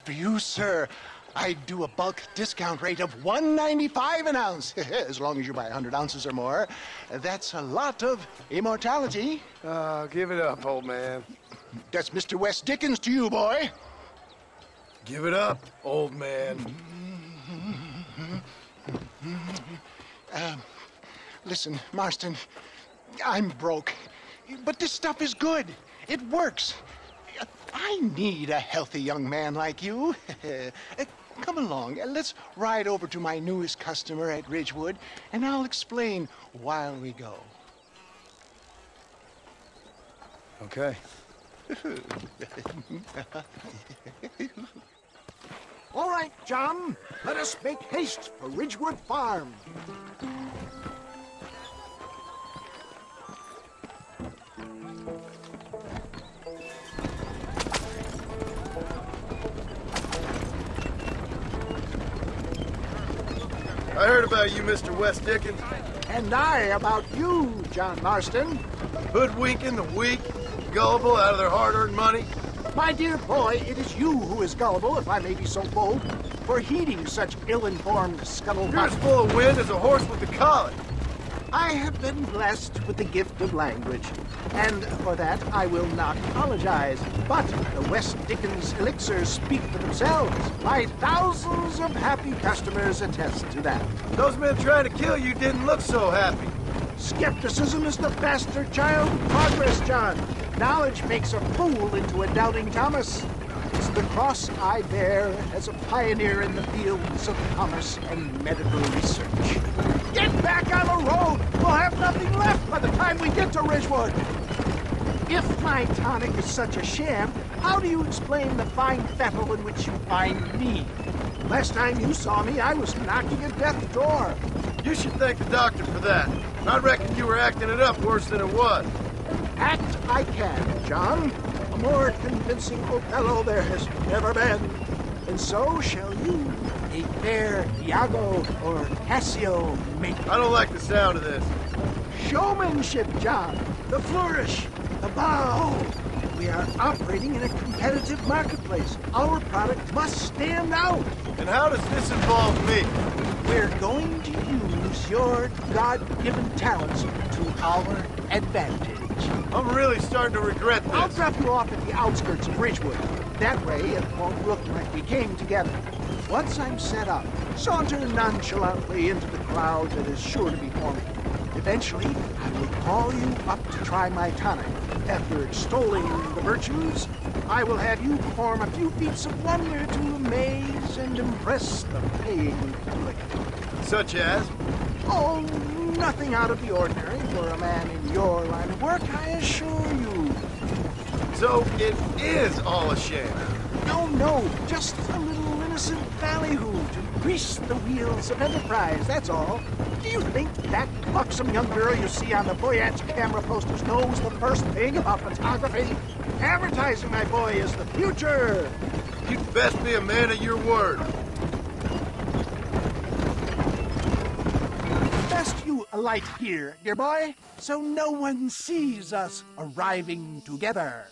For you, sir, I do a bulk discount rate of $1.95 an ounce, as long as you buy 100 ounces or more. That's a lot of immortality. Give it up, old man. That's Mr. Wes Dickens to you, boy. Give it up, old man. Listen, Marston, I'm broke, but this stuff is good. It works. I need a healthy young man like you. Come along, let's ride over to my newest customer at Ridgewood, and I'll explain while we go. Okay. All right, John, let us make haste for Ridgewood Farm. I heard about you, Mr. Wes Dickens. And I about you, John Marston. Hoodwinking the weak, gullible out of their hard-earned money. My dear boy, it is you who is gullible, if I may be so bold, for heeding such ill-informed You're scuttlebutt. as full of wind as a horse with the colic. I have been blessed with the gift of language, and for that I will not apologize. But the Wes Dickens elixirs speak for themselves. My thousands of happy customers attest to that. Those men trying to kill you didn't look so happy. Skepticism is the bastard child of progress, John. Knowledge makes a fool into a doubting Thomas. It's the cross I bear as a pioneer in the fields of commerce and medical research. Get back on the road! We'll have nothing left by the time we get to Ridgewood! If my tonic is such a sham, how do you explain the fine fettle in which you find me? Last time you saw me, I was knocking at death's door. You should thank the doctor for that. I reckon you were acting it up worse than it was. Act I can, John. A more convincing Othello there has never been. And so shall you, a fair Iago or Cassio make. I don't like the sound of this. Showmanship, John. The flourish, the bow. We are operating in a competitive marketplace. Our product must stand out. And how does this involve me? We're going to use your God-given talents to our advantage. I'm really starting to regret this. I'll drop you off at the outskirts of Ridgewood. That way, it won't look like we came together. Once I'm set up, saunter nonchalantly into the crowd that is sure to be forming. Eventually, I will call you up to try my tonic. After extolling the virtues, I will have you perform a few feats of wonder to amaze and impress the paying public. Such as? Oh, nothing out of the ordinary for a man in your line of work, I assure you. So it is all a sham. No, just a little innocent ballyhoo to grease the wheels of enterprise, that's all. Do you think that buxom young girl you see on the Voyage camera posters knows the first thing about photography? Advertising, my boy, is the future. You'd best be a man of your word. Best you alight here, dear boy, so no one sees us arriving together.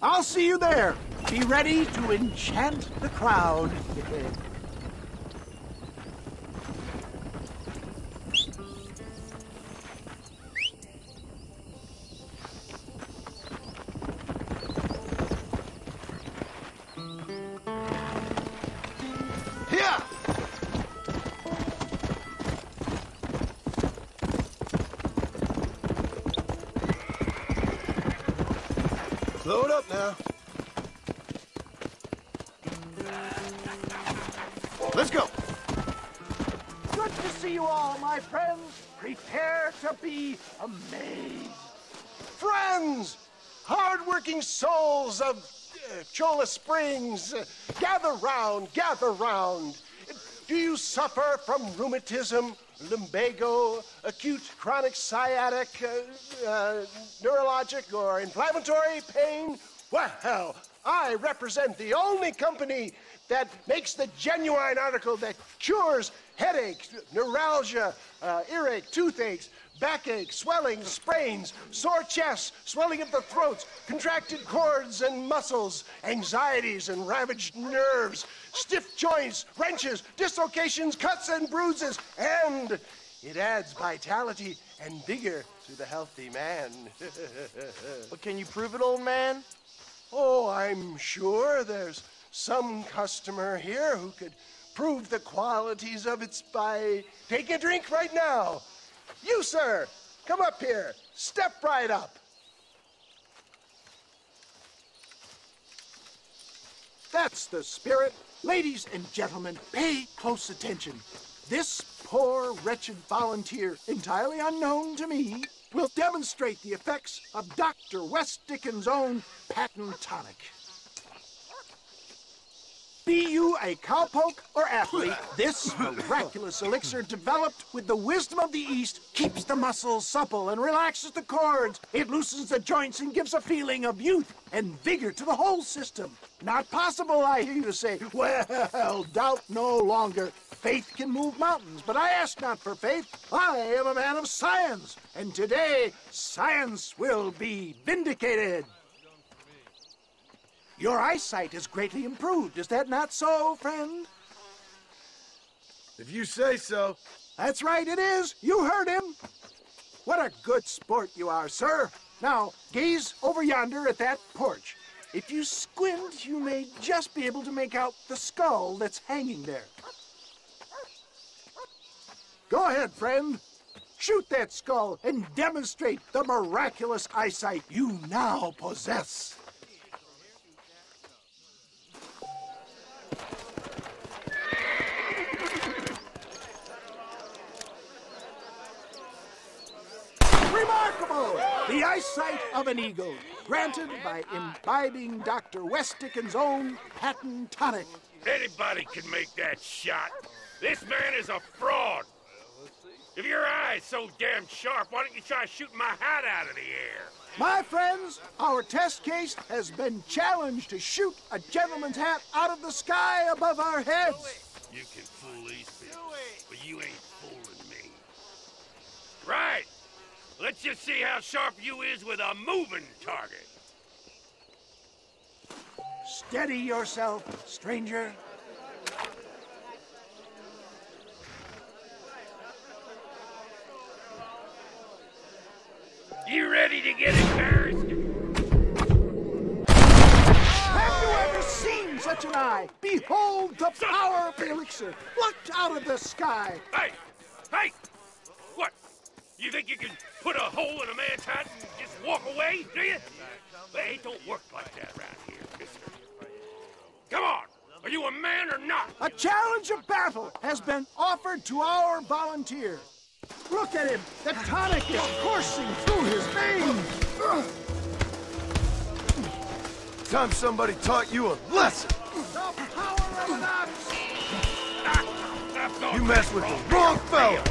I'll see you there. Be ready to enchant the crowd. Yeah! Slow it up now. Let's go. Good to see you all, my friends. Prepare to be amazed. Friends, hard-working souls of Cholla Springs, gather round, gather round. Do you suffer from rheumatism, lumbago, acute chronic sciatic, neurologic, or inflammatory pain? Well, I represent the only company that makes the genuine article that cures headaches, neuralgia, earache, toothaches, backache, swelling, sprains, sore chests, swelling of the throats, contracted cords and muscles, anxieties and ravaged nerves, stiff joints, wrenches, dislocations, cuts and bruises, and it adds vitality and vigor to the healthy man. But can you prove it, old man? Oh, I'm sure there's some customer here who could prove the qualities of it by... Take a drink right now. You, sir, come up here. Step right up. That's the spirit. Ladies and gentlemen, pay close attention. This poor, wretched volunteer, entirely unknown to me, will demonstrate the effects of Dr. West Dickens' own patent tonic. Be you a cowpoke or athlete, this miraculous elixir developed with the wisdom of the East keeps the muscles supple and relaxes the cords. It loosens the joints and gives a feeling of youth and vigor to the whole system. Not possible, I hear you say. Well, doubt no longer. Faith can move mountains, but I ask not for faith. I am a man of science, and today science will be vindicated. Your eyesight is greatly improved. Is that not so, friend? If you say so. That's right, it is. You heard him. What a good sport you are, sir. Now, gaze over yonder at that porch. If you squint, you may just be able to make out the skull that's hanging there. Go ahead, friend. Shoot that skull and demonstrate the miraculous eyesight you now possess. Remarkable! The eyesight of an eagle, granted by imbibing Dr. West Dickens' own patent tonic. Anybody can make that shot. This man is a fraud. If your eye's so damn sharp, why don't you try shooting my hat out of the air? My friends, our test case has been challenged to shoot a gentleman's hat out of the sky above our heads. You can fool these people, but you ain't fooling me. Right. Let's just see how sharp you is with a moving target. Steady yourself, stranger. You ready to get embarrassed? Have you ever seen such an eye? Behold the power of the elixir, plucked out of the sky. Hey! Hey! What? You think you can put a hole in a man's hat and just walk away, do you? Hey, it don't work like that around here, mister. Come on! Are you a man or not? A challenge of battle has been offered to our volunteer. Look at him! The tonic is coursing through his veins! Time somebody taught you a lesson. The power of an ox! You mess with the wrong fella.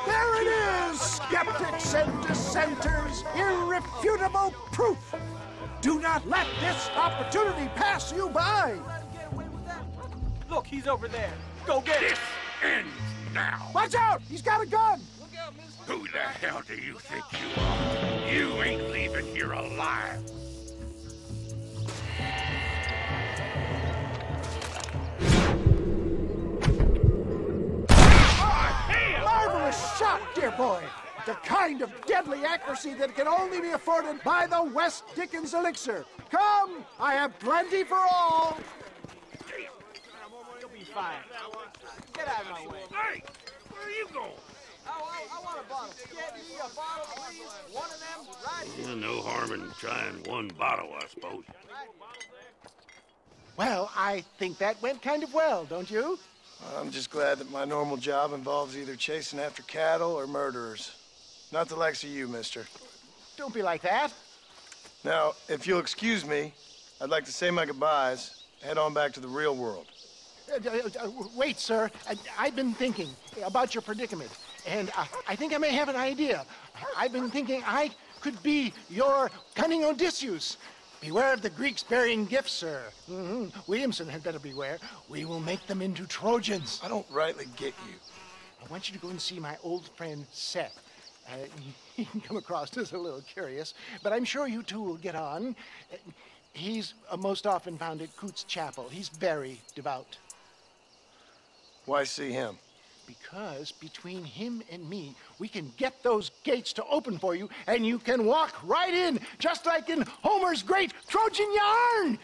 There it is, skeptics and dissenters, irrefutable proof. Do not let this opportunity pass you by. Look, he's over there. Go get This it. ends now. Watch out! He's got a gun! Who the hell do you think you are? You ain't leaving here alive. Marvelous shot, dear boy. The kind of deadly accuracy that can only be afforded by the West Dickens elixir. Come, I have plenty for all. You'll be fine. Get out of my way. Hey, where are you going? I want a bottle. Get me a bottle, please. One of them, right here. No harm in trying one bottle, I suppose. Well, I think that went kind of well, don't you? I'm just glad that my normal job involves either chasing after cattle or murderers. Not the likes of you, mister. Don't be like that. Now, if you'll excuse me, I'd like to say my goodbyes, head on back to the real world. Wait, sir. I've been thinking about your predicament, and I think I may have an idea. I've been thinking I could be your cunning Odysseus. Beware of the Greeks bearing gifts, sir. Williamson had better beware. We will make them into Trojans. I don't rightly get you. I want you to go and see my old friend Seth. He can come across as a little curious, but I'm sure you two will get on. He's most often found at Coots Chapel. He's very devout. Why see him? Because between him and me, we can get those gates to open for you, and you can walk right in, just like in Homer's great Trojan yarn!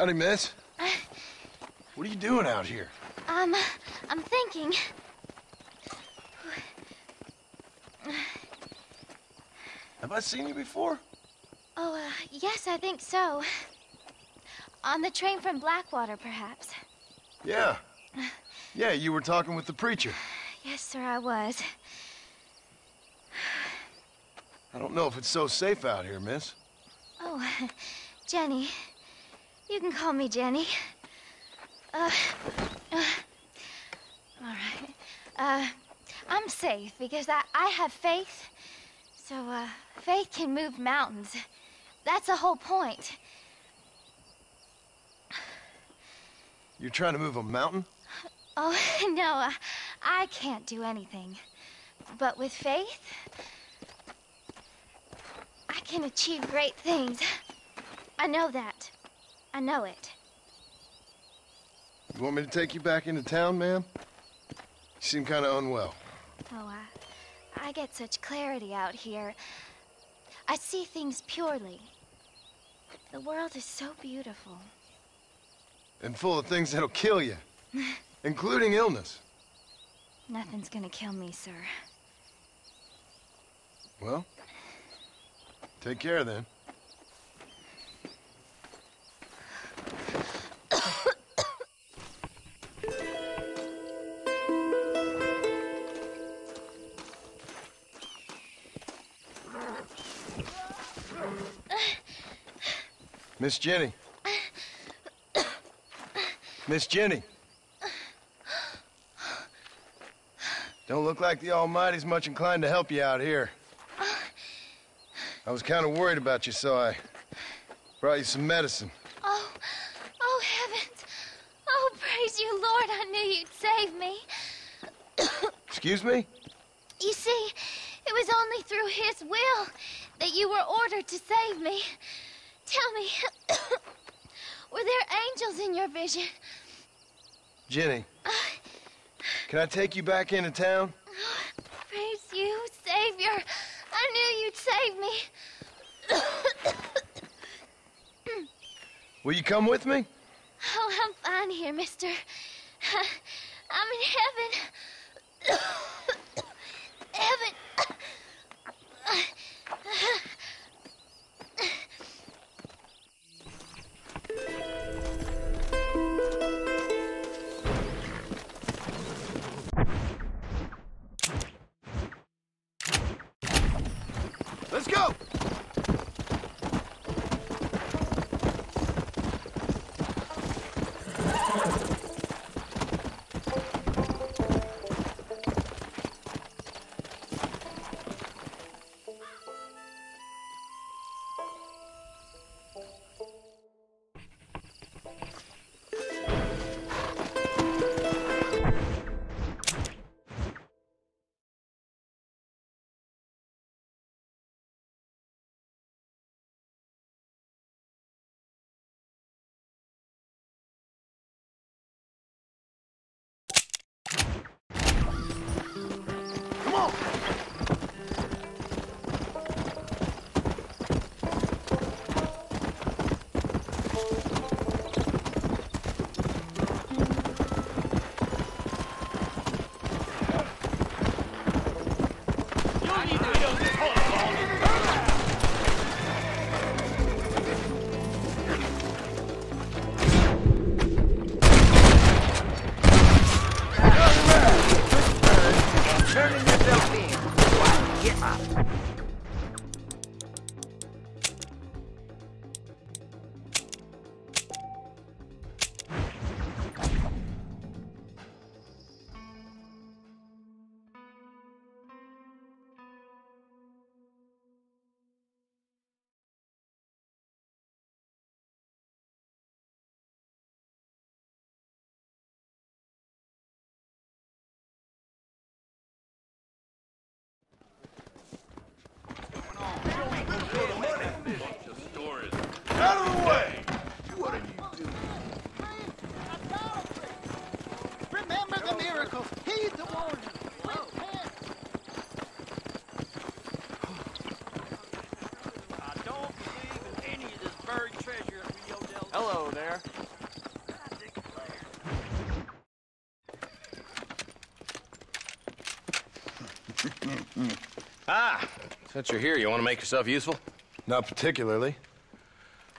Howdy, miss. What are you doing out here? I'm thinking. Have I seen you before? Oh, yes, I think so. On the train from Blackwater, perhaps. Yeah. Yeah, you were talking with the preacher. Yes, sir, I was. I don't know if it's so safe out here, miss. Oh, Jenny. You can call me Jenny. All right. I'm safe because I have faith. So, faith can move mountains. That's the whole point. You're trying to move a mountain? Oh, no, I can't do anything. But with faith, I can achieve great things. I know that. I know it. You want me to take you back into town, ma'am? You seem kind of unwell. Oh, I get such clarity out here. I see things purely. The world is so beautiful. And full of things that'll kill you. Including illness. Nothing's gonna kill me, sir. Well, take care then. Miss Jenny. Miss Jenny. Don't look like the Almighty's much inclined to help you out here. I was kind of worried about you, so I brought you some medicine. Oh, heavens. Oh, praise you, Lord. I knew you'd save me. Excuse me? You see, it was only through his will that you were ordered to save me. Tell me, were there angels in your vision? Jenny, can I take you back into town? Praise you, Savior. I knew you'd save me. Will you come with me? Oh, I'm fine here, mister. I'm in heaven. Heaven. Let's go! Come on! Out of the way! What are you doing? Remember the miracle. Heed the warning. I don't believe in any of this buried treasure at Rio del. Hello there. Ah, since you're here, you want to make yourself useful? Not particularly.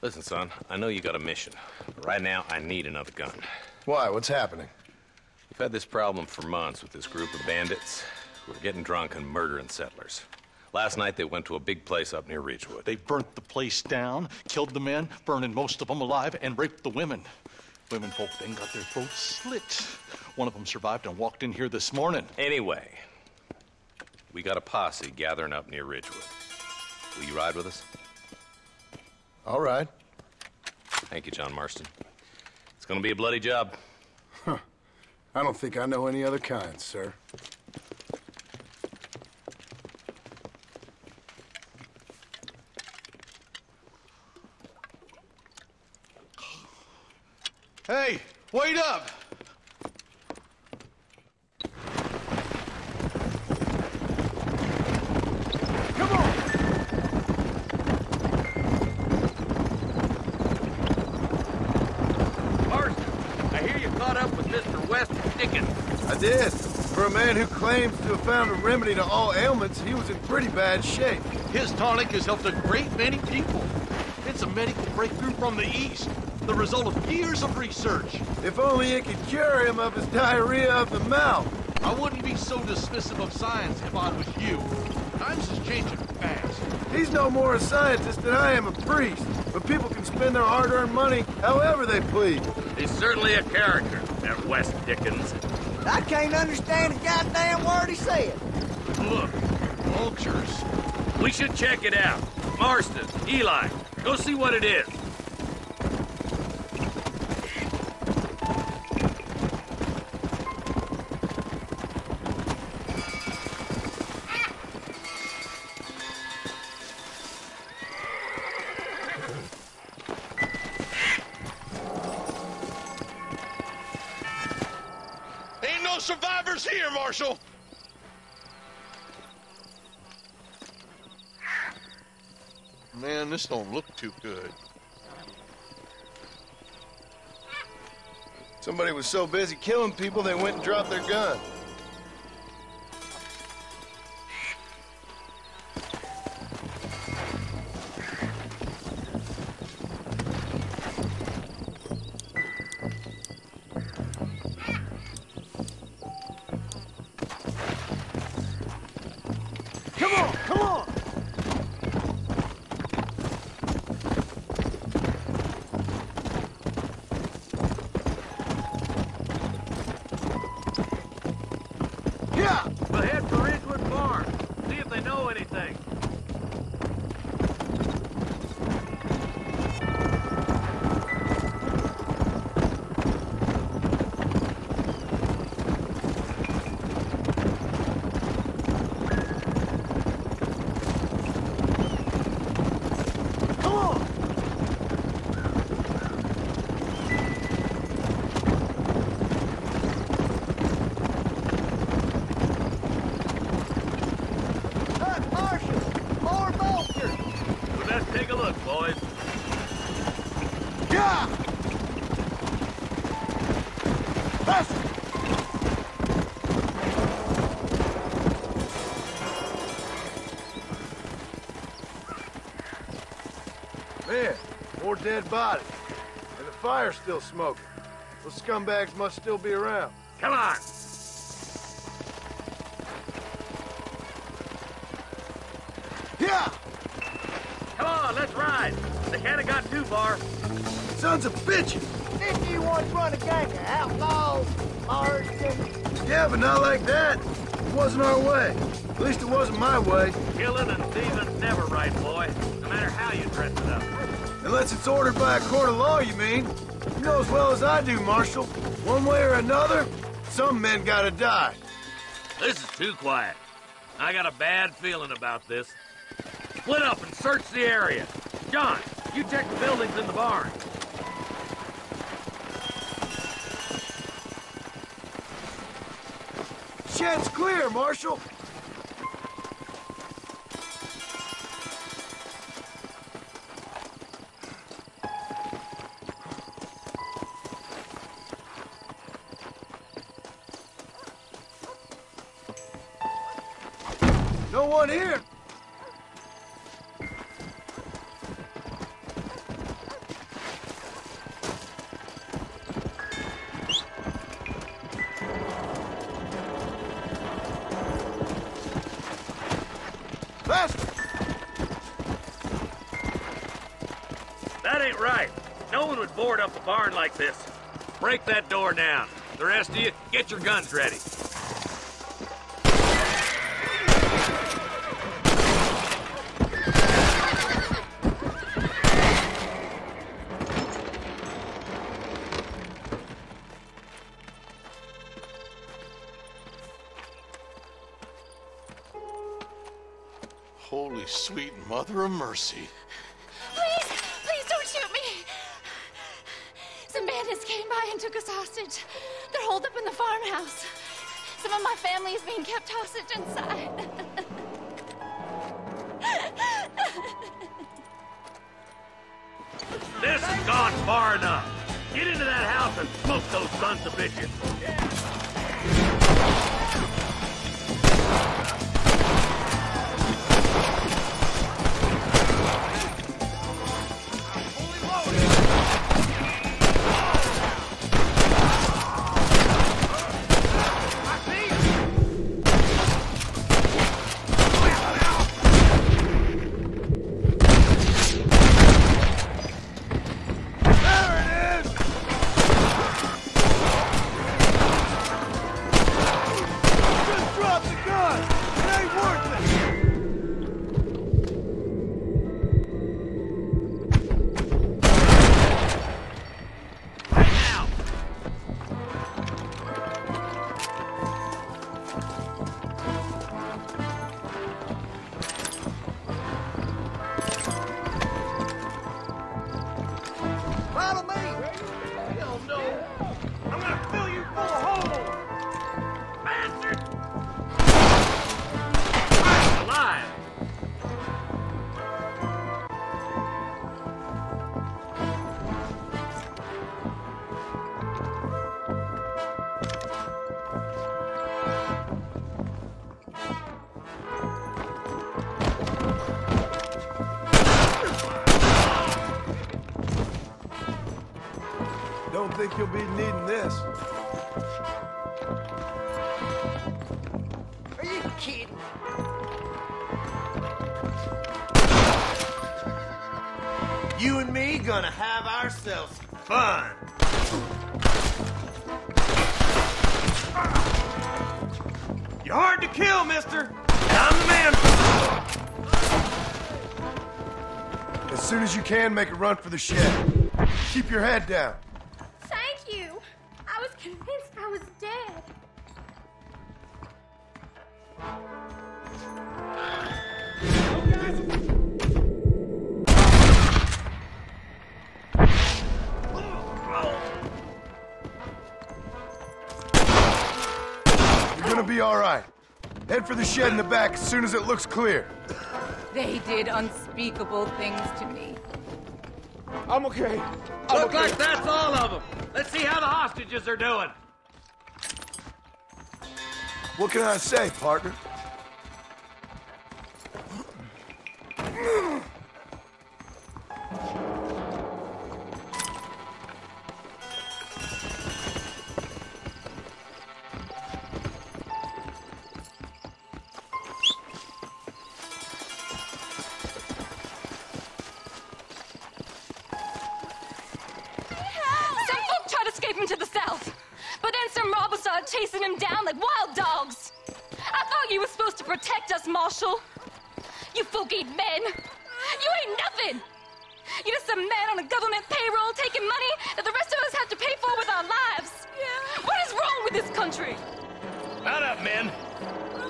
Listen, son, I know you got a mission, but right now I need another gun. Why? What's happening? We've had this problem for months with this group of bandits who are getting drunk and murdering settlers. Last night they went to a big place up near Ridgewood. They burnt the place down, killed the men, burning most of them alive, and raped the women. Women folk then got their throats slit. One of them survived and walked in here this morning. Anyway, we got a posse gathering up near Ridgewood. Will you ride with us? All right. Thank you, John Marston. It's gonna be a bloody job. Huh. I don't think I know any other kind, sir. Hey, wait up! I did. For a man who claims to have found a remedy to all ailments, he was in pretty bad shape. His tonic has helped a great many people. It's a medical breakthrough from the East, the result of years of research. If only it could cure him of his diarrhea of the mouth. I wouldn't be so dismissive of science if I was you. Times is changing fast. He's no more a scientist than I am a priest, but people can spend their hard-earned money however they please. He's certainly a character, that West Dickens. I can't understand a goddamn word he said. Look, Vultures. we should check it out. Marston, Eli, go see what it is. Ain't no survivors here, Marshal! Man, this don't look too good. Somebody was so busy killing people, they went and dropped their gun. Come on, come on! Yeah! We'll head for Ridgewood Farm. See if they know anything. Come on! more dead bodies. And the fire's still smoking. Those scumbags must still be around. Come on! Yeah! Come on, let's ride! They can't have got too far. Sons of bitches! Didn't you once run a gang of outlaws, Marston? Yeah, but not like that. It wasn't our way. At least it wasn't my way. Killing and thieving's never right, boy. No matter how you dress it up. Unless it's ordered by a court of law, you mean? You know as well as I do, Marshal. One way or another, some men gotta die. This is too quiet. I got a bad feeling about this. Split up and search the area. John, you check the buildings in the barn. Shed's clear, Marshal. No one here. Faster! That ain't right. No one would board up a barn like this. Break that door down. The rest of you, get your guns ready. Holy sweet mother of mercy. Please don't shoot me. Some bandits came by and took us hostage. They're holed up in the farmhouse. Some of my family is being kept hostage inside. This has gone far enough. Get into that house and smoke those sons of bitches. Don't think you'll be needing this. Are you kidding? You and me gonna have ourselves fun. You're hard to kill, mister. I'm the man. As soon as you can, make a run for the shed. Keep your head down. Thank you. I was convinced I was dead. You're gonna be all right. Head for the shed in the back as soon as it looks clear. They did unspeakable things to me. I'm okay. Look like that's all of them. Let's see how the hostages are doing. What can I say, partner? start chasing him down like wild dogs. I thought you were supposed to protect us, Marshal. You folk-eating men. You ain't nothing. You're just a man on a government payroll taking money that the rest of us have to pay for with our lives. Yeah. What is wrong with this country? Shut up, men.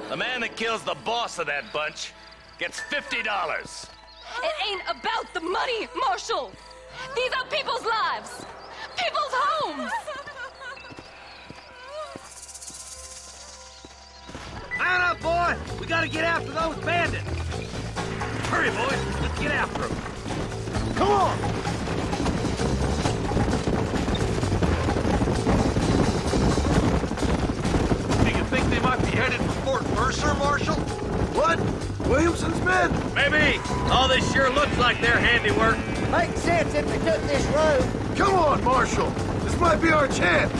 The man that kills the boss of that bunch gets $50. It ain't about the money, Marshal. These are people's lives. People's homes. Mount up, boy! We gotta get after those bandits! Hurry, boys! Let's get after them! Come on! Do you think they might be headed for Fort Mercer, Marshal? What? Williamson's men? Maybe! All this sure looks like their handiwork. Makes sense if they took this road. Come on, Marshal! This might be our chance!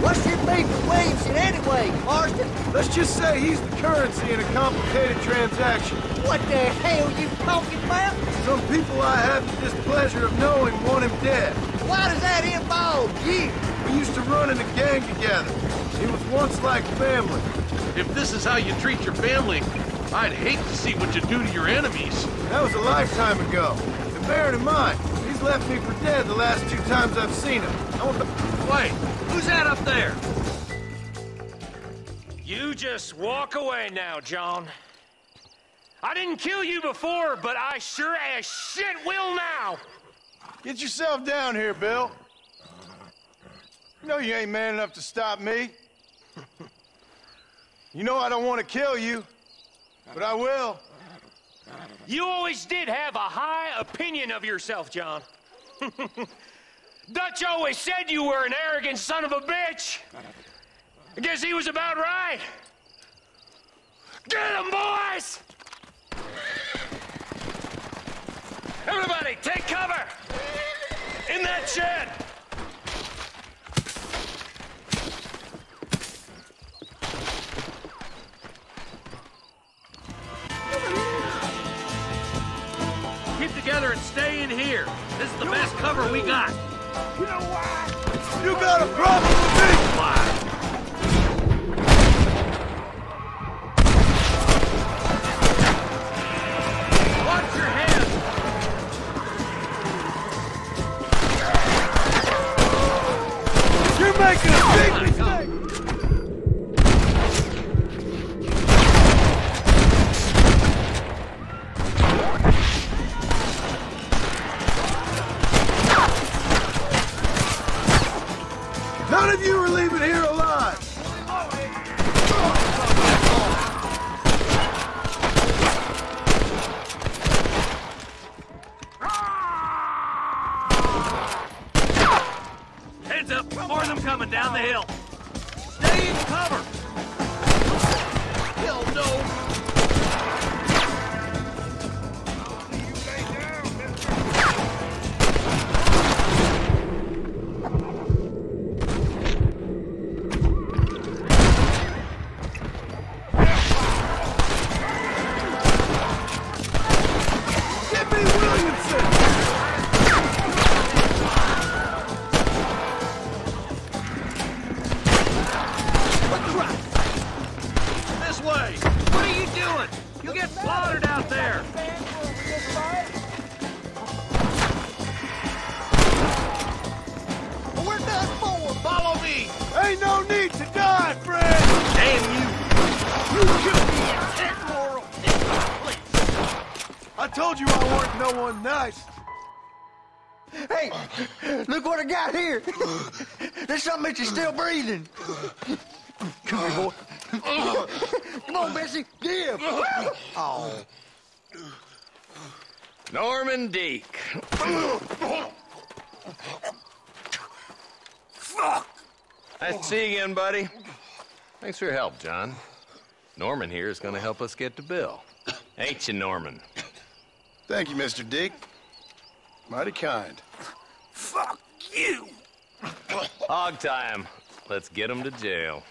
What's your beef with Williamson anyway, Marston? Let's just say he's the currency in a complicated transaction. What the hell you talking about? Some people I have the displeasure of knowing want him dead. Why does that involve you? We used to run in a gang together. It was once like family. If this is how you treat your family, I'd hate to see what you do to your enemies. That was a lifetime ago. And bearing in mind, he's left me for dead the last 2 times I've seen him. I want the... Wait, who's that up there? You just walk away now, John. I didn't kill you before, but I sure as shit will now. Get yourself down here, Bill. You know you ain't man enough to stop me. You know I don't want to kill you, but I will. You always did have a high opinion of yourself, John. Dutch always said you were an arrogant son of a bitch. I guess he was about right. Get him, boys! Everybody, take cover! In that shed! Keep together and stay in here. This is the best cover we got. You know why? You got a problem with me! Why? Watch your head! You're making a big mistake! None of you are leaving here alive! Heads up! More of them coming down the hill! Stay in cover! Hell no! Ain't no need to die, friend! Damn you! You killed me in 10 moral. I told you I weren't no one nice. Hey, look what I got here. There's something that you're still breathing. Come here, boy. Come on, Bessie. Give. Oh. Norman Deek. Fuck! Nice to see you again, buddy. Thanks for your help, John. Norman here is gonna help us get to Bill. Ain't you, Norman? Thank you, Mr. Deek. Mighty kind. Fuck you! Hog time. Let's get him to jail.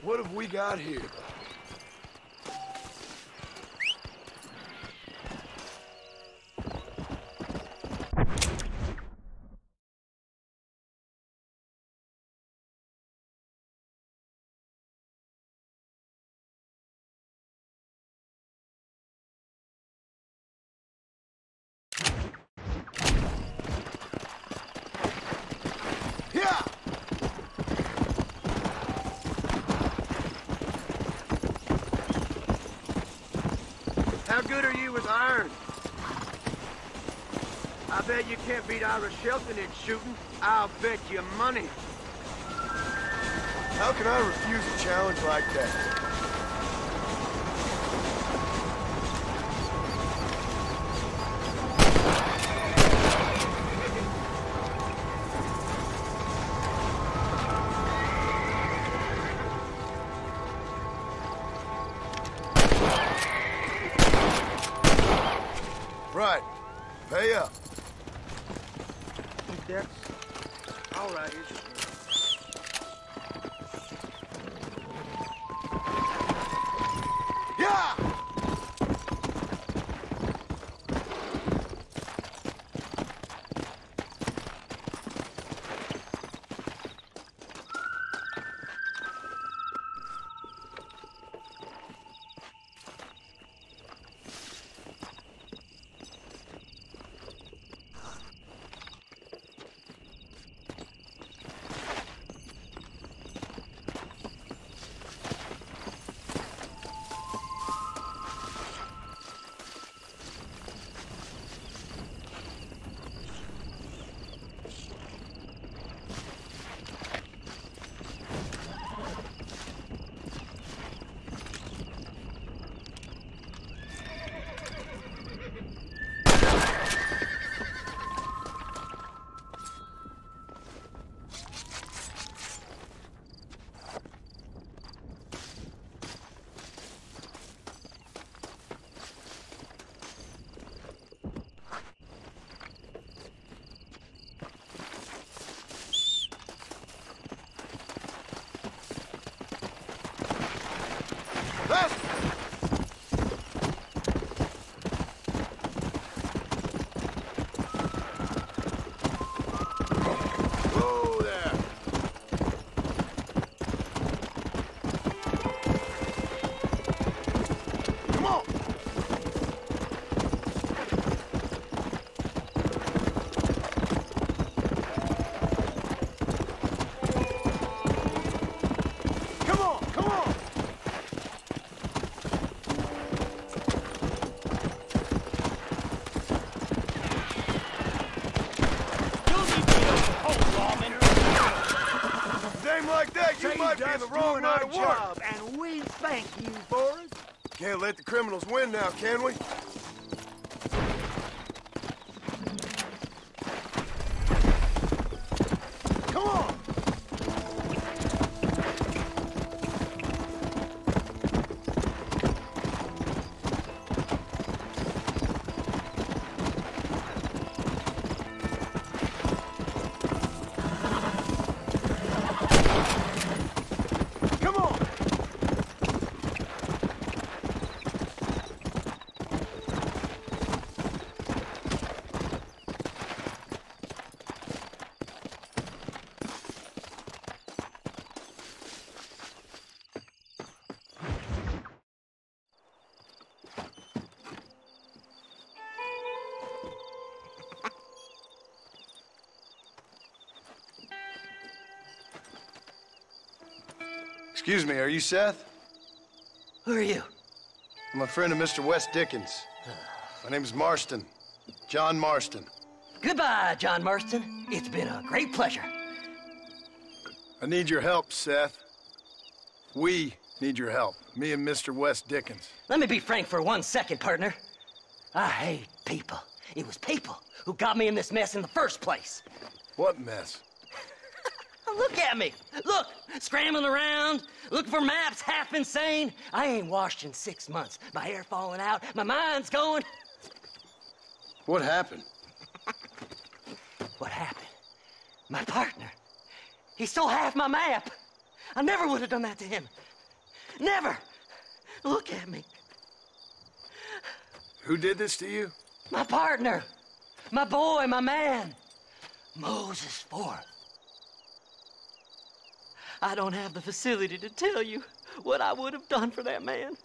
What have we got here? How good are you with iron? I bet you can't beat Ira Shelton in shooting. I'll bet you money. How can I refuse a challenge like that? Right. Pay up. That's all right. Yeah! Job, and we thank you for it. Can't let the criminals win now, can we? Come on! Excuse me, are you Seth? Who are you? I'm a friend of Mr. Wes Dickens. My name is Marston. John Marston. Goodbye, John Marston. It's been a great pleasure. I need your help, Seth. We need your help. Me and Mr. Wes Dickens. Let me be frank for 1 second, partner. I hate people. It was people who got me in this mess in the first place. What mess? Look at me. Look, scrambling around, looking for maps, half insane. I ain't washed in 6 months. My hair falling out, my mind's going. What happened? What happened? My partner. He stole half my map. I never would have done that to him. Never look at me. Who did this to you? My partner. My boy, my man. Moses Forth. I don't have the facility to tell you what I would have done for that man.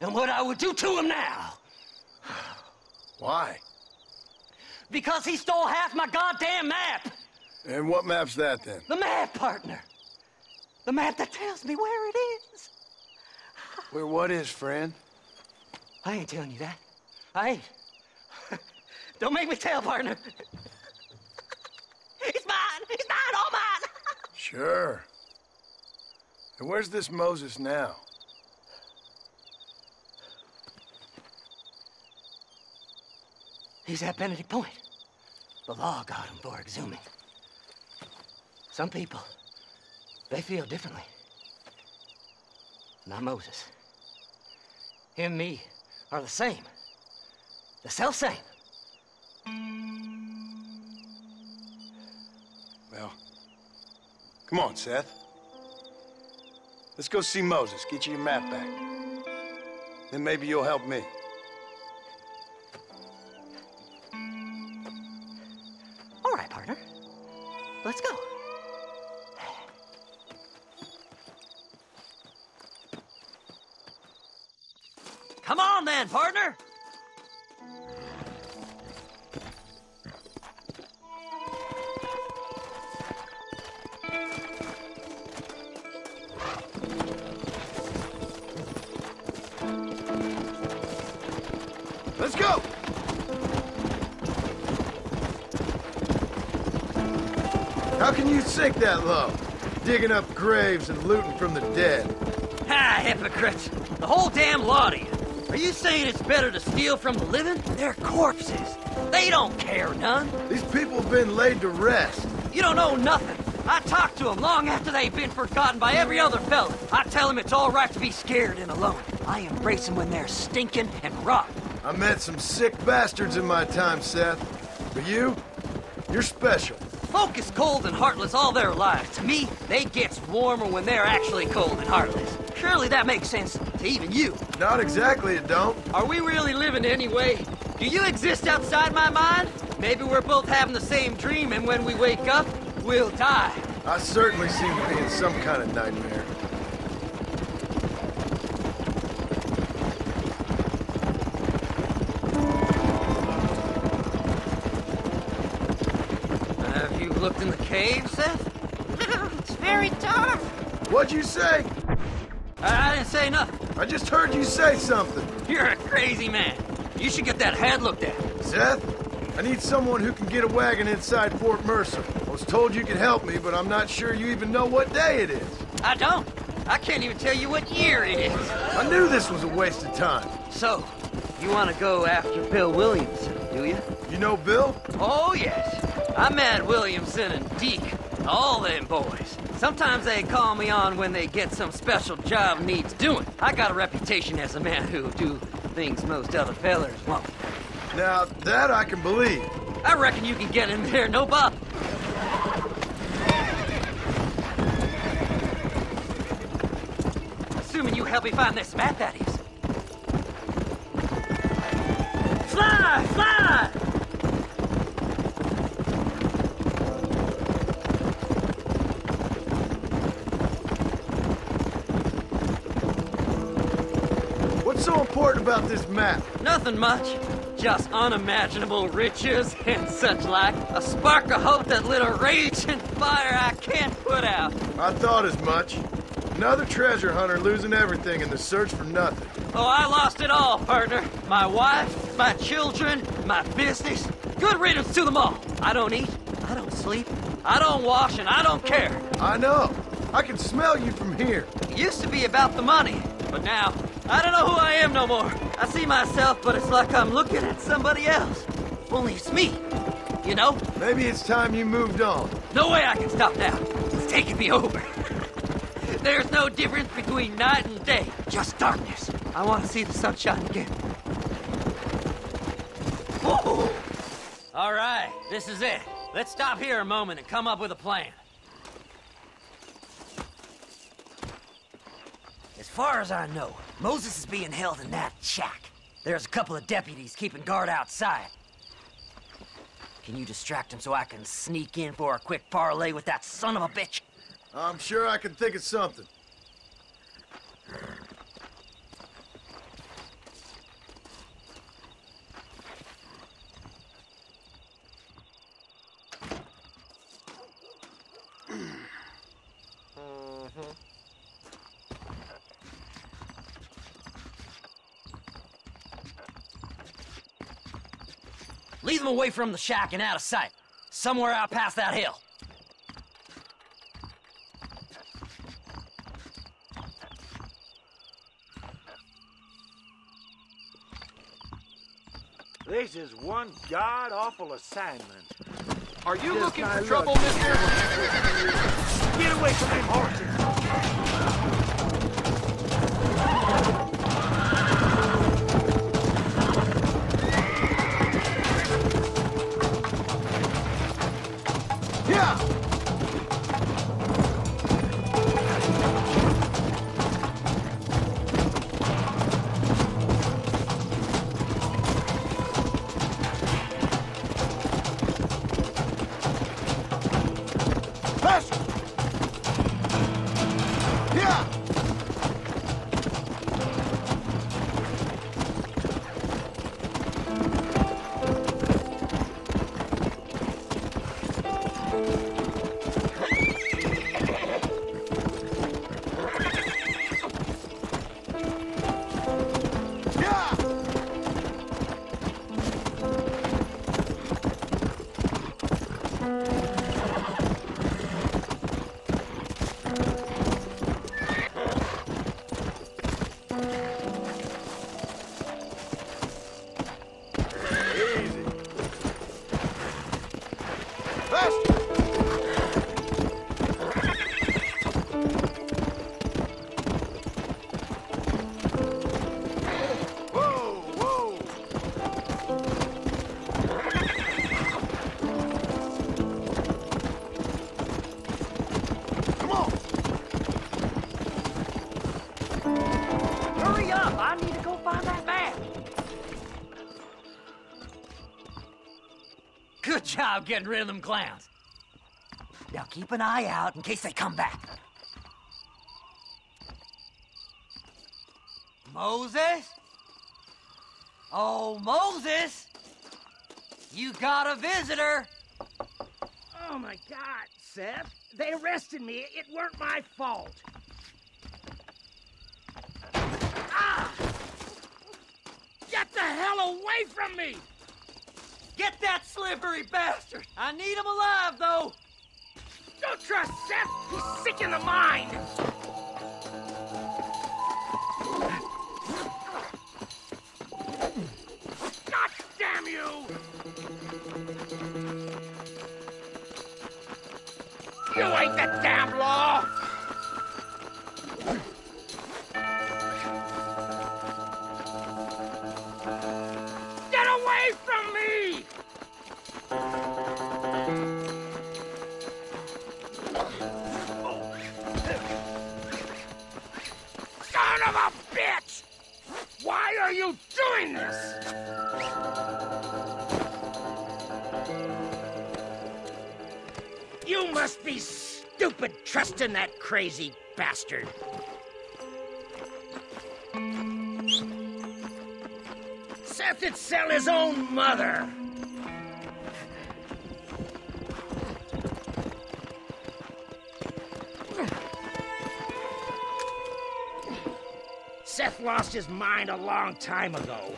And what I would do to him now. Why? Because he stole half my goddamn map. And what map's that, then? The map, partner. The map that tells me where it is. Where what is, friend? I ain't telling you that. I ain't. Don't make me tell, partner. It's mine. It's mine, all mine. Sure. And where's this Moses now? He's at Benedict Point. The law got him for exhuming. Some people, they feel differently. Not Moses. Him and me are the same. The self-same. Well, come on, Seth. Let's go see Moses, get you your map back. Then maybe you'll help me. All right, partner. Let's go. Come on then, partner! Let's go! How can you sink that low? Digging up graves and looting from the dead. Ha, hypocrites! The whole damn lot of you. Are you saying it's better to steal from the living? They're corpses. They don't care none. These people have been laid to rest. You don't know nothing. I talk to them long after they've been forgotten by every other fella. I tell them it's all right to be scared and alone. I embrace them when they're stinking and rotten. I met some sick bastards in my time, Seth. But you're special. Folk is cold and heartless all their lives. To me, they gets warmer when they're actually cold and heartless. Surely that makes sense to even you. Not exactly, it don't. Are we really living anyway? Do you exist outside my mind? Maybe we're both having the same dream, and when we wake up, we'll die. I certainly seem to be in some kind of nightmare. Have you looked in the cave, Seth? It's very dark. What'd you say? I didn't say nothing. I just heard you say something. You're a crazy man. You should get that head looked at. Seth, I need someone who can get a wagon inside Fort Mercer. I was told you could help me, but I'm not sure you even know what day it is. I don't. I can't even tell you what year it is. I knew this was a waste of time. So, you want to go after Bill Williamson, do you? You know Bill? Oh, yes. I met Williamson and Deke, all them boys. Sometimes they call me on when they get some special job needs doing. I got a reputation as a man who'll do things most other fellers won't. Now, that I can believe. I reckon you can get in there, no problem. Assuming you help me find this map, that is. Fly! Fly! What's so important about this map? Nothing much. Just unimaginable riches and such like. A spark of hope that lit a raging fire I can't put out. I thought as much. Another treasure hunter losing everything in the search for nothing. Oh, I lost it all, partner. My wife, my children, my business. Good riddance to them all. I don't eat, I don't sleep, I don't wash, and I don't care. I know. I can smell you from here. It used to be about the money, but now, I don't know who I am no more. I see myself, but it's like I'm looking at somebody else. Only it's me, you know? Maybe it's time you moved on. No way I can stop now. It's taking me over. There's no difference between night and day, just darkness. I want to see the sunshine again. Whoa! All right, this is it. Let's stop here a moment and come up with a plan. far as I know, Moses is being held in that shack. There's a couple of deputies keeping guard outside. Can you distract him so I can sneak in for a quick parlay with that son of a bitch? I'm sure I can think of something. Lead them away from the shack and out of sight. Somewhere out past that hill. This is one god-awful assignment. Are you Just looking my for luck. trouble, mister? Get away from them horses! Hurry up! I need to go find that man! Good job getting rid of them clowns. Now keep an eye out in case they come back. Moses? Oh, Moses! You got a visitor! Oh my God, Seth. They arrested me. It weren't my fault. Ah! Get the hell away from me! Get that slippery bastard! I need him alive, though! Don't trust Seth! He's sick in the mind! God damn you! You ain't the damn law! Get away from me! Son of a bitch! Why are you doing this? You must be stupid trusting that crazy bastard. Seth would sell his own mother. Seth lost his mind a long time ago.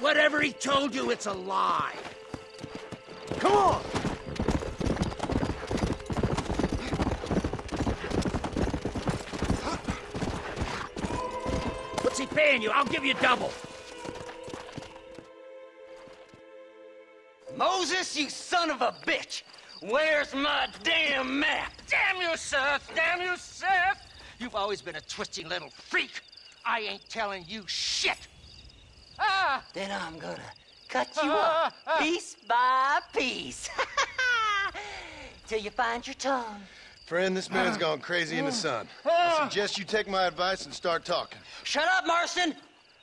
Whatever he told you, it's a lie. Come on! What's he paying you? I'll give you double. Moses, you son of a bitch! Where's my damn map? Damn you, Seth! Damn you, Seth! You've always been a twisting little freak. I ain't telling you shit. Ah! Then I'm gonna cut you up piece by piece. Till you find your tongue. Friend, this man's gone crazy in the sun. I suggest you take my advice and start talking. Shut up, Marston!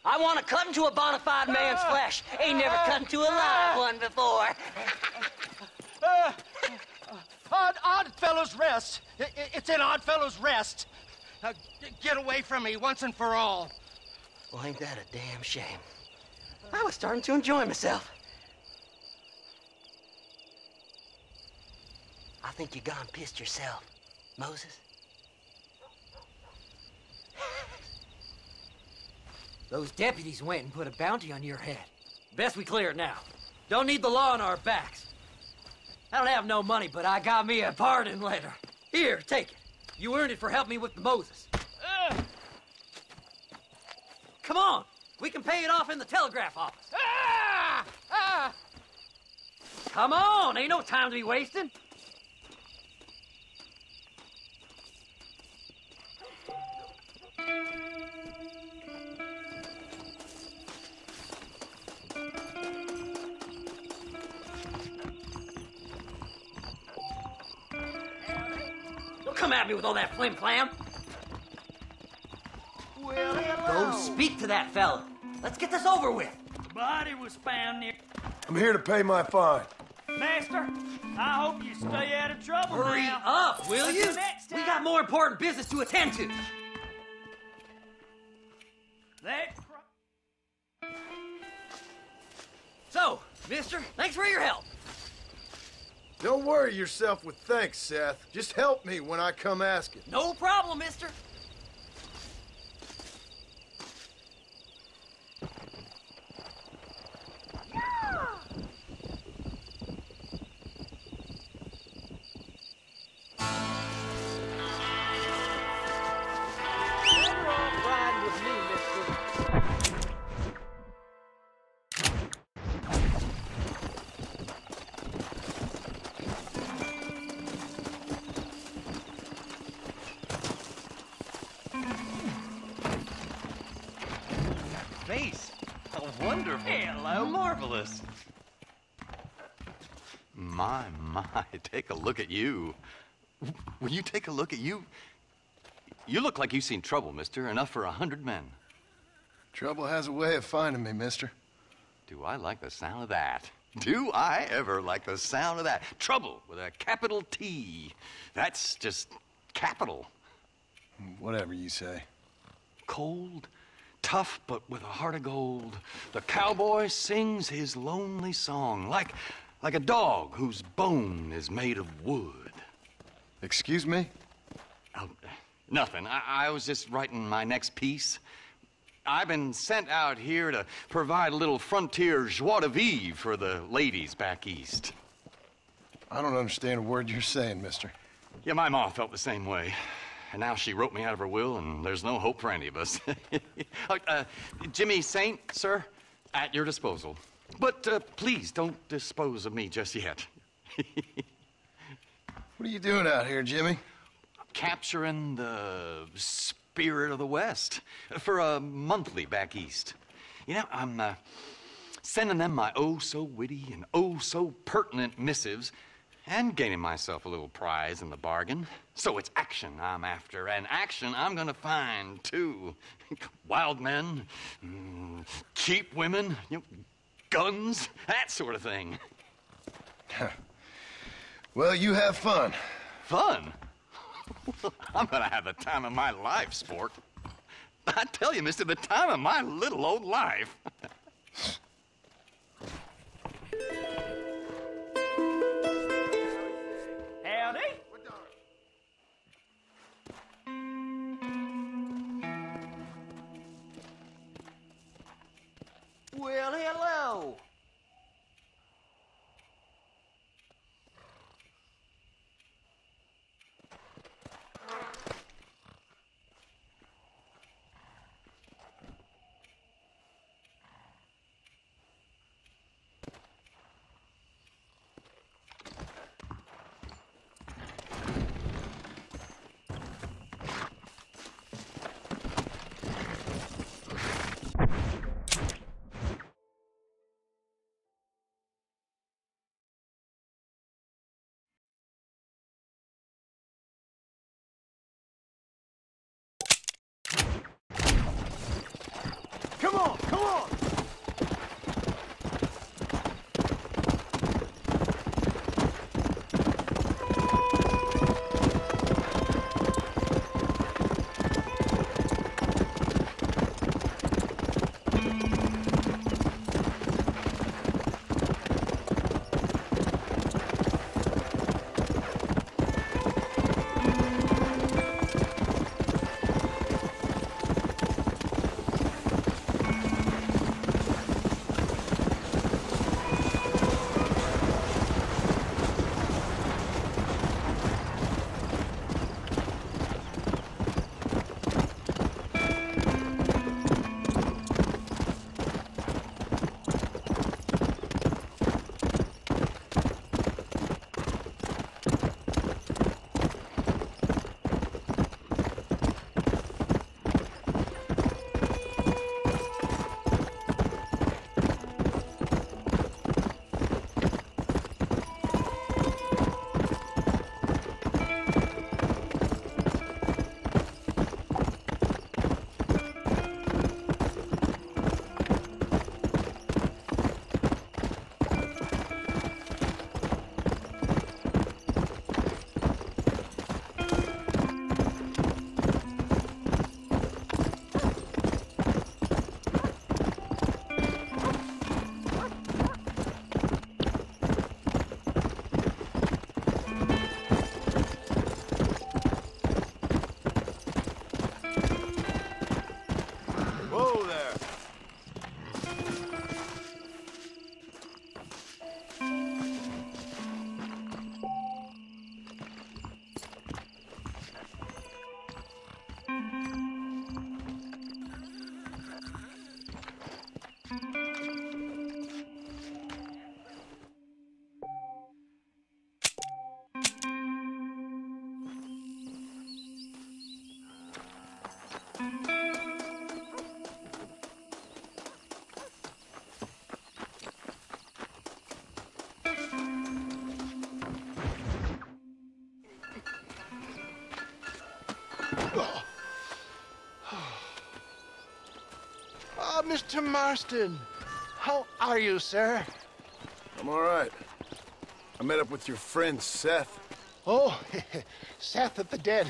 I want to cut into a bona fide man's flesh. Ain't never cut into a live one before. Oddfellows Rest. It's in Oddfellows Rest. Now, get away from me once and for all. Well, ain't that a damn shame? I was starting to enjoy myself. I think you gone pissed yourself, Moses. Those deputies went and put a bounty on your head. Best we clear it now. Don't need the law on our backs. I don't have no money, but I got me a pardon letter. Here, take it. You earned it for helping me with the Moses. Come on, we can pay it off in the telegraph office. Come on, ain't no time to be wasting. Don't come at me with all that flim-flam. Well, hello. Go speak to that fella. Let's get this over with. The body was found near... I'm here to pay my fine. Master, I hope you stay out of trouble Hurry now. up, will you? Until next time. We got more important business to attend to. That So, mister, thanks for your help. Don't worry yourself with thanks, Seth. Just help me when I come asking. No problem, mister. Face. How wonderful. Hello. Marvelous. My, take a look at you. When you take a look at you, you look like you've seen trouble, mister. Enough for 100 men. Trouble has a way of finding me, mister. Do I like the sound of that? Do I ever like the sound of that? Trouble with a capital T. That's just capital. Whatever you say. Cold, tough, but with a heart of gold. The cowboy sings his lonely song like a dog whose bone is made of wood. Excuse me? Oh, nothing. I was just writing my next piece. I've been sent out here to provide a little frontier joie de vivre for the ladies back east. I don't understand a word you're saying, mister. Yeah, my ma felt the same way. And now she wrote me out of her will, and there's no hope for any of us. Jimmy Saint, sir, at your disposal. But please don't dispose of me just yet. What are you doing out here, Jimmy? Capturing the spirit of the West for a monthly back east. You know, I'm sending them my oh-so-witty and oh-so-pertinent missives and gaining myself a little prize in the bargain. So it's action I'm after, and action I'm gonna find, too. Wild men, cheap women, guns, that sort of thing. Well, you have fun. Fun? I'm gonna have the time of my life, sport. I tell you, mister, the time of my little old life. Howdy. Well, hello. Come on! Mr. Marston, how are you, sir? I'm all right. I met up with your friend, Seth. Oh, Seth of the Dead.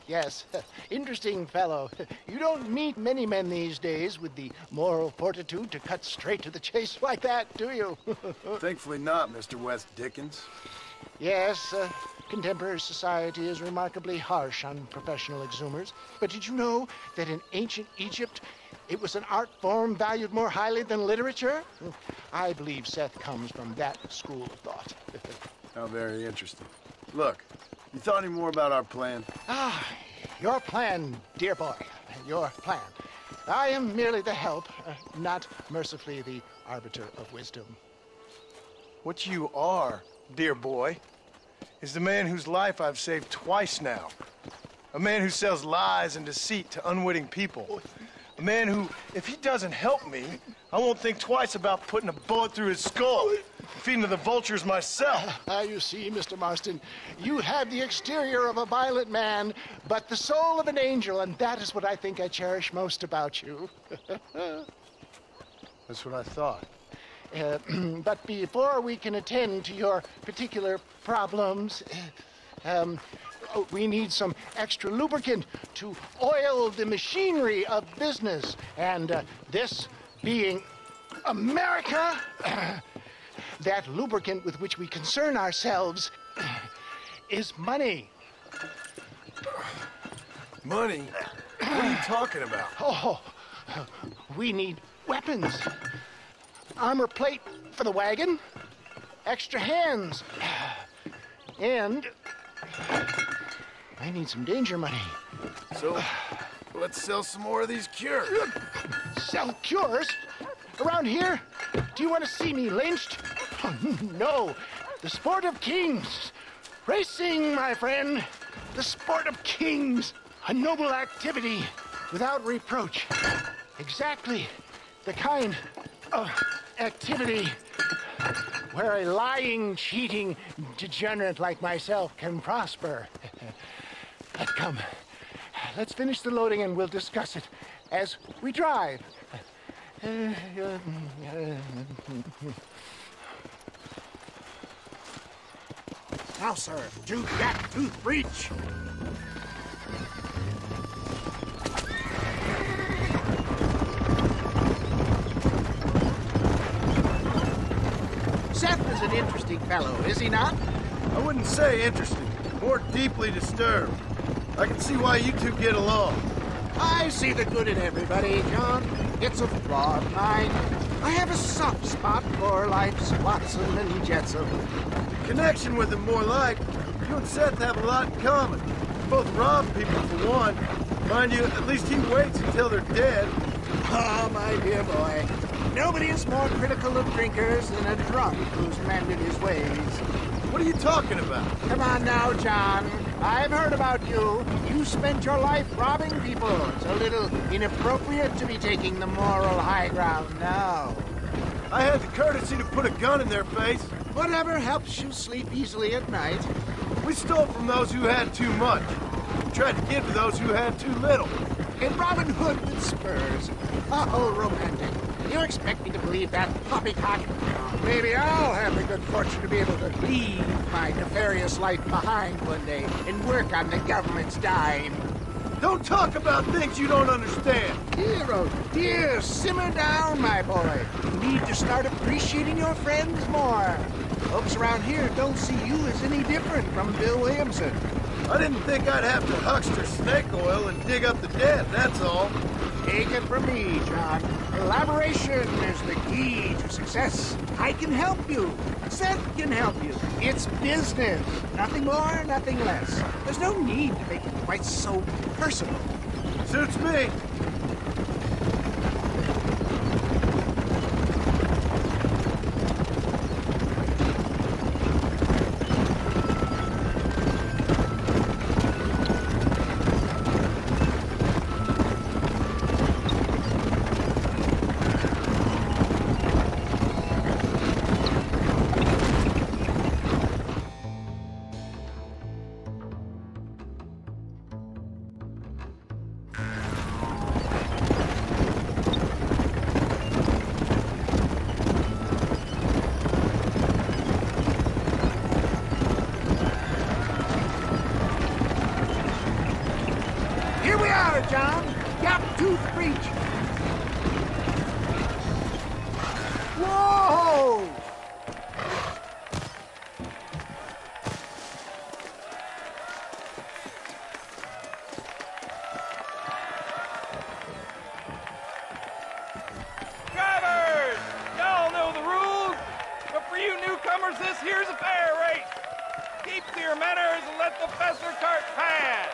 Yes, interesting fellow. You don't meet many men these days with the moral fortitude to cut straight to the chase like that, do you? Thankfully not, Mr. West Dickens. Yes, contemporary society is remarkably harsh on professional exhumers. But did you know that in ancient Egypt, it was an art form valued more highly than literature? I believe Seth comes from that school of thought. How very interesting. Look, you thought any more about our plan? Ah, your plan, dear boy, your plan. I am merely the help, not mercifully the arbiter of wisdom. What you are, dear boy, is the man whose life I've saved twice now. A man who sells lies and deceit to unwitting people. A man who, if he doesn't help me, I won't think twice about putting a bullet through his skull, feeding to the vultures myself. You see, Mr. Marston, you have the exterior of a violent man, but the soul of an angel, and that is what I think I cherish most about you. That's what I thought. But before we can attend to your particular problems, we need some extra lubricant to oil the machinery of business. And this being America, that lubricant with which we concern ourselves is money. Money? What are you talking about? Oh, we need weapons. Armor plate for the wagon, extra hands, and I need some danger money. So, let's sell some more of these cures. Sell cures? Around here? Do you want to see me lynched? Oh, no. The sport of kings. Racing, my friend. The sport of kings. A noble activity without reproach. Exactly the kind of activity where a lying, cheating degenerate like myself can prosper. But come, let's finish the loading and we'll discuss it as we drive. Now, sir, to that tooth breach. Seth is an interesting fellow, is he not? I wouldn't say interesting, more deeply disturbed. I can see why you two get along. I see the good in everybody, John. It's a flaw of mine. I have a soft spot for life's Watson and Jetsam. Connection with him more like. You and Seth have a lot in common. You both rob people for one. Mind you, at least he waits until they're dead. Oh, my dear boy. Nobody is more critical of drinkers than a drunk who's mended his ways. What are you talking about? Come on now, John. I've heard about you. You spent your life robbing people. It's a little inappropriate to be taking the moral high ground now. I had the courtesy to put a gun in their face. Whatever helps you sleep easily at night. We stole from those who had too much. We tried to give to those who had too little. In Robin Hood with spurs. Oh, romantic. You expect me to believe that poppycock? Maybe I'll have the good fortune to be able to leave my nefarious life behind one day and work on the government's dime. Don't talk about things you don't understand. Dear, simmer down, my boy. You need to start appreciating your friends more. Folks around here don't see you as any different from Bill Williamson. I didn't think I'd have to huckster snake oil and dig up the dead, that's all. Take it from me, John. Collaboration is the key to success. I can help you. Seth can help you. It's business. Nothing more, nothing less. There's no need to make it quite so personal. Suits me. John. Gap-tooth breach. Whoa! Drivers! Y'all know the rules, but for you newcomers, this here's a fair race. Keep to your manners and let the faster cart pass.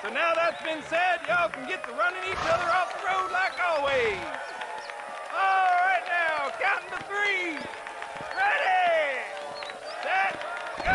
So now that's been said, y'all can get to running each other off the road like always. All right now, counting to 3. Ready, set, go!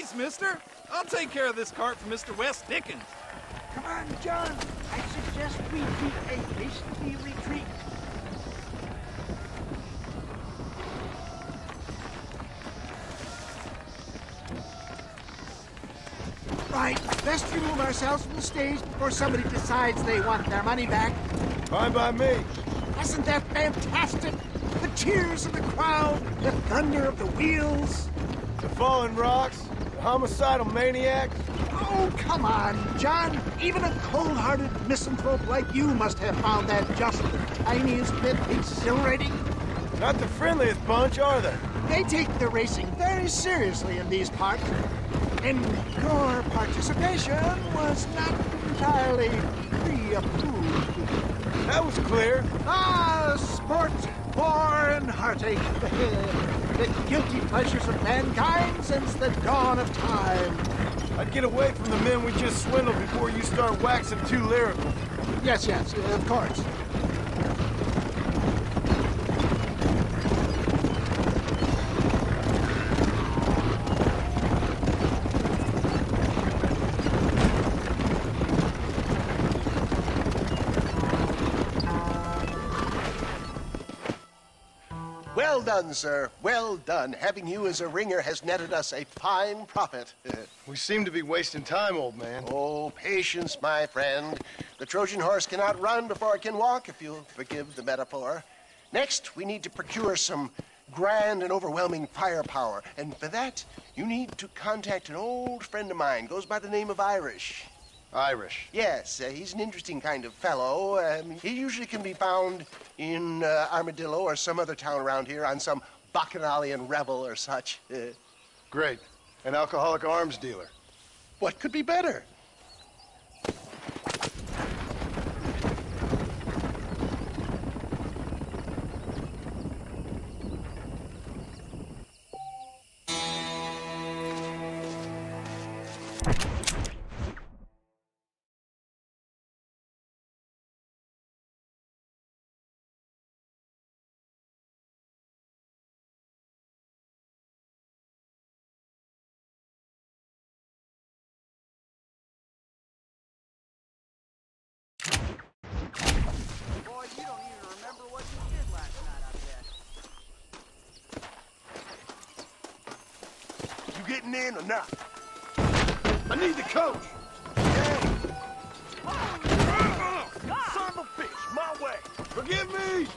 Please, mister. I'll take care of this cart for Mr. Wes Dickens. Come on, John. I suggest we keep a hasty retreat. Right, best remove ourselves from the stage before somebody decides they want their money back. Fine by me. Isn't that fantastic? The cheers of the crowd, the thunder of the wheels. The falling rocks, the homicidal maniacs. Oh, come on, John. Even a cold-hearted misanthrope like you must have found that just the tiniest bit exhilarating. Not the friendliest bunch, are they? They take the racing very seriously in these parts. And your participation was not entirely pre-approved. That was clear. Ah, sport, war, and heartache. The guilty pleasures of mankind since the dawn of time. I'd get away from the men we just swindled before you start waxing too lyrical. Yes, of course. Well done, sir. Well done. Having you as a ringer has netted us a fine profit. We seem to be wasting time, old man. Oh, patience, my friend. The Trojan horse cannot run before it can walk, if you'll forgive the metaphor. Next, we need to procure some grand and overwhelming firepower. And for that, you need to contact an old friend of mine. Goes by the name of Irish. Irish? Yes, he's an interesting kind of fellow. He usually can be found in Armadillo or some other town around here on some bacchanalian revel or such. Great. An alcoholic arms dealer. What could be better? Getting in or not? I need the coach. Son of a bitch, my way. Forgive me.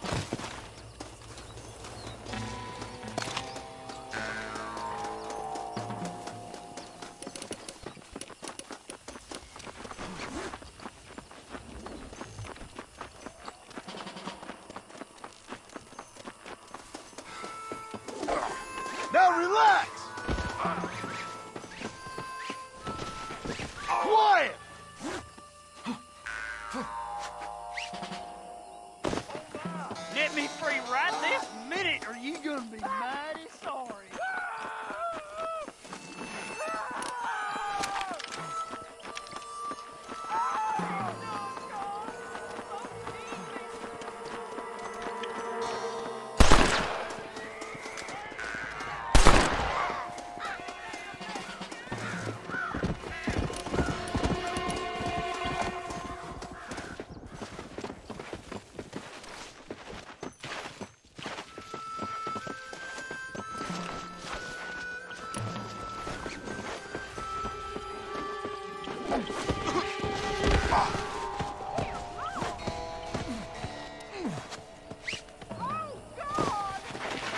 Now relax. Quiet! Get me free right this minute, or you gonna be mighty sorry.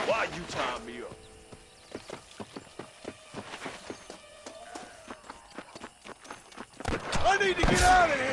Why you tying me up? I need to get out of here!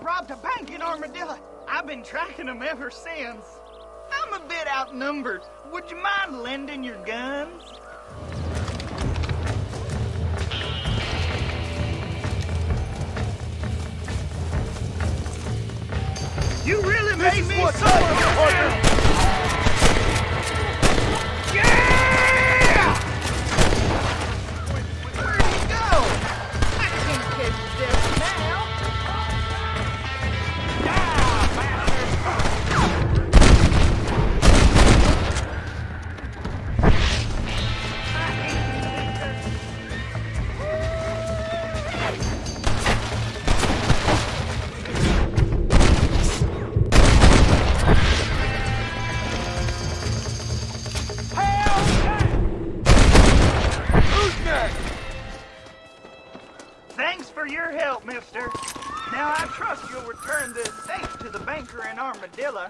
robbed a bank in Armadillo. I've been tracking them ever since. I'm a bit outnumbered. Would you mind lending your guns? You really made me so important. Yeah! Where'd he go? I can't catch this now. Thanks for your help, mister. Now I trust you'll return the estate to the banker in Armadillo.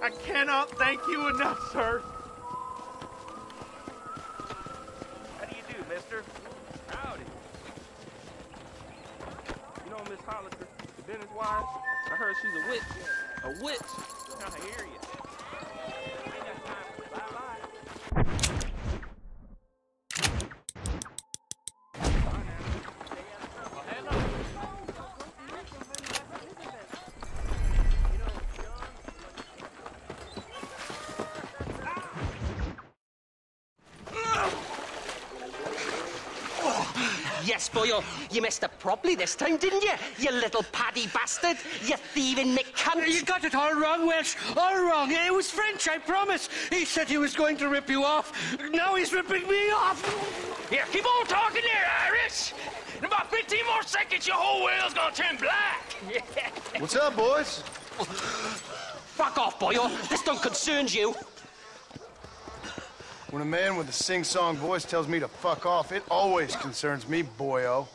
I cannot thank you enough, sir. How do you do, mister? Howdy. You know Miss Hollister, the Dennis wife? I heard she's a witch. A witch? I hear you. Ain't got time for it. Bye-bye. Yes, boyo, you messed up properly this time, didn't you? You little paddy bastard. You thieving McCunt. You got it all wrong, Welsh. All wrong. It was French, I promise. He said he was going to rip you off. Now he's ripping me off. Here, keep on talking there, Irish. In about 15 more seconds, your whole whale's gonna turn black. What's up, boys? Fuck off, boyo. This don't concern you. When a man with a sing-song voice tells me to fuck off, it always concerns me, boyo.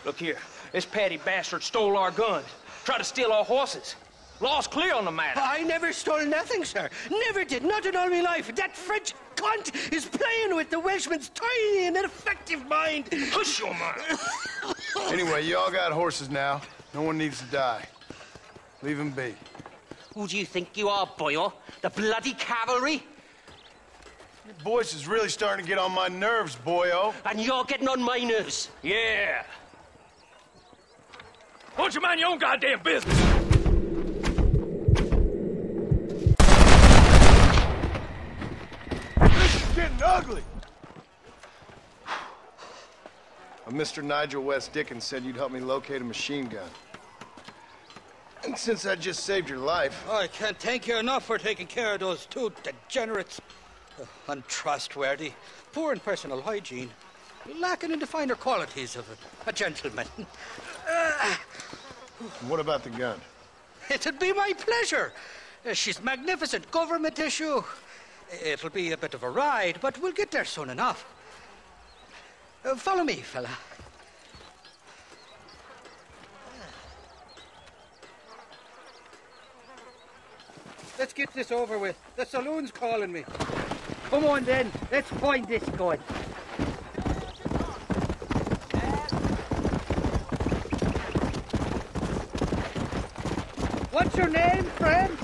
Look here, this Paddy bastard stole our guns, tried to steal our horses. Law's clear on the matter. I never stole nothing, sir. Never did. Not in all my life. That French cunt is playing with the Welshman's tiny and ineffective mind. Hush your mind. Anyway, you all got horses now. No one needs to die. Leave him be. Who do you think you are, boyo? The bloody cavalry? Your voice is really starting to get on my nerves, boyo. And you're getting on my nerves. Yeah. Why don't you mind your own goddamn business? This is getting ugly. Mr. Nigel West Dickens said you'd help me locate a machine gun. And since I just saved your life... I can't thank you enough for taking care of those two degenerates. Untrustworthy, poor in personal hygiene, lacking in the finer qualities of a gentleman. What about the gun? It'd be my pleasure. She's magnificent, government issue. It'll be a bit of a ride, but we'll get there soon enough. Follow me, fella. Let's get this over with. The saloon's calling me. Come on then, let's find this gun. What's your name, friend?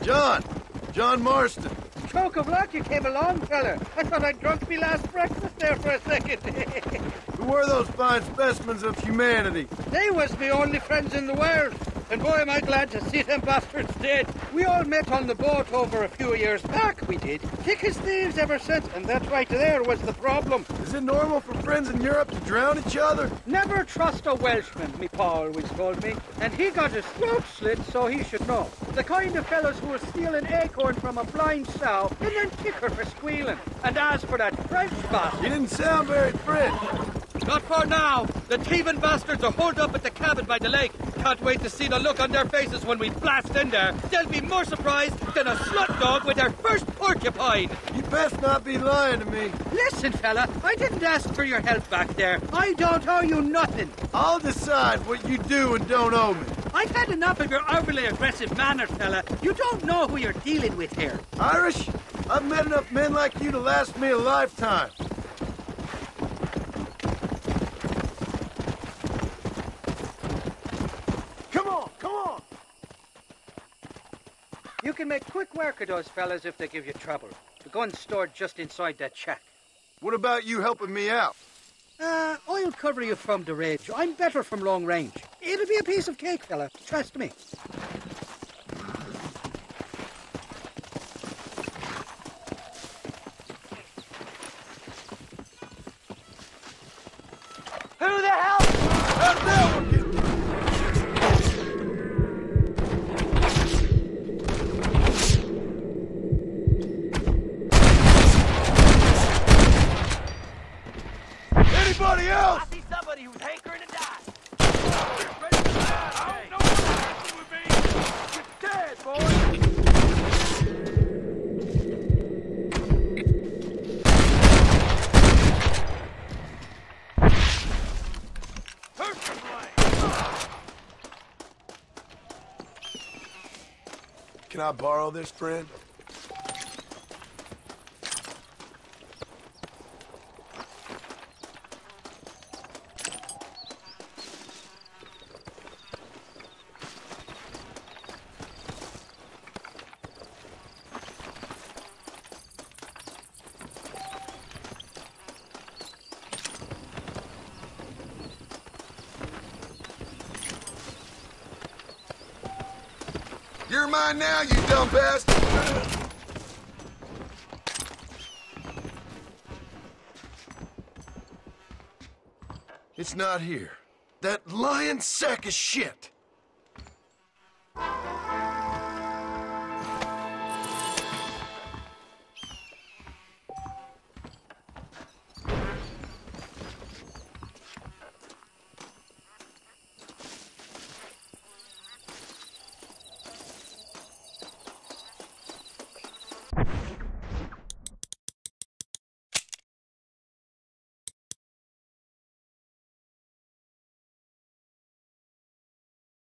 John Marston. Stroke of luck, you came along, fella. I thought I'd drunk me last breakfast there for a second. Who were those fine specimens of humanity? They was me only friends in the world. And boy, am I glad to see them bastards dead. We all met on the boat over a few years back, we did. Thick as thieves ever since, and that right there was the problem. Is it normal for friends in Europe to drown each other? Never trust a Welshman, me pa always told me. And he got his throat slit, so he should know. The kind of fellows who will steal an acorn from a blind sow and then kick her for squealing. And as for that French bastard... He didn't sound very French. Not for now. The thieving bastards are holed up at the cabin by the lake. Can't wait to see the look on their faces when we blast in there. They'll be more surprised than a slut dog with their first porcupine. You best not be lying to me. Listen, fella, I didn't ask for your help back there. I don't owe you nothing. I'll decide what you do and don't owe me. I've had enough of your overly aggressive manner, fella. You don't know who you're dealing with here. Irish, I've met enough men like you to last me a lifetime. You can make quick work of those fellas if they give you trouble. The gun's stored just inside that shack. What about you helping me out? I'll cover you from the ridge. I'm better from long range. It'll be a piece of cake, fella. Trust me. Who the hell? Anybody else? I see somebody who's hankering to die. I don't know what happened with me. I borrow this, friend? You're mine now, you dumb bastard! It's not here. That lying sack of shit!